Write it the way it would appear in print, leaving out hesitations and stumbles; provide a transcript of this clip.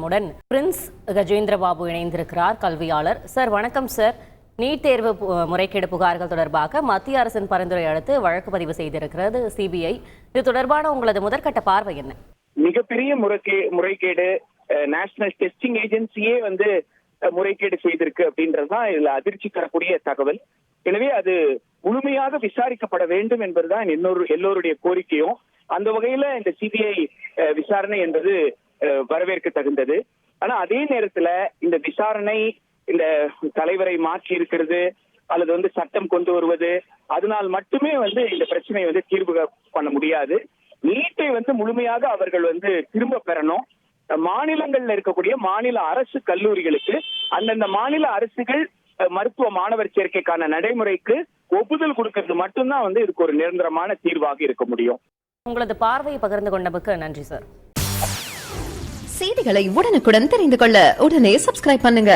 நம்முடன் பிரின்ஸ் கஜேந்திரபாபு இணைந்திருக்கிறார், கல்வியாளர். சார் வணக்கம் சார். நீட் தேர்வு முறைகேடு புகார்கள் தொடர்பாக மத்திய அரசின் பரிந்துரை அடுத்து வழக்கு பதிவு செய்திருக்கிறது சிபிஐ. இது தொடர்பான உங்களது முதற்கட்ட பார்வை என்ன? மிகப்பெரிய முறைகேடு நேஷனல் டெஸ்டிங் ஏஜென்சியே முறைகேடு செய்திருக்கு அப்படின்றதுதான் இதுல அதிர்ச்சி தரக்கூடிய தகவல். எனவே அது முழுமையாக விசாரிக்கப்பட வேண்டும் என்பதுதான் எல்லோருடைய கோரிக்கையும். அந்த வகையில இந்த சிபிஐ விசாரணை என்பது வரவேற்க தகுந்தது. ஆனா அதே நேரத்துல இந்த விசாரணை இந்த தலைவரை மாற்றி இருக்கிறது அல்லது சட்டம் கொண்டு வருவது அதனால் மட்டுமே இந்த பிரச்சனையை தீர்வு பண்ண முடியாது. நீட்டை முழுமையாக அவர்கள் திரும்ப பெறணும். மாநிலங்கள்ல இருக்கக்கூடிய மாநில அரசு கல்லூரிகளுக்கு அந்தந்த மாநில அரசுகள் மருத்துவ மாணவர் சேர்க்கைக்கான நடைமுறைக்கு ஒப்புதல் கொடுக்கிறது மட்டும்தான் இதுக்கு ஒரு நிரந்தரமான தீர்வாக இருக்க முடியும். உங்களது பார்வையை பகிர்ந்து கொண்டமைக்கு நன்றி சார். செய்திகளை உடனுக்குடன் தெரிந்து கொள்ள உடனே சப்ஸ்கிரைப் பண்ணுங்க.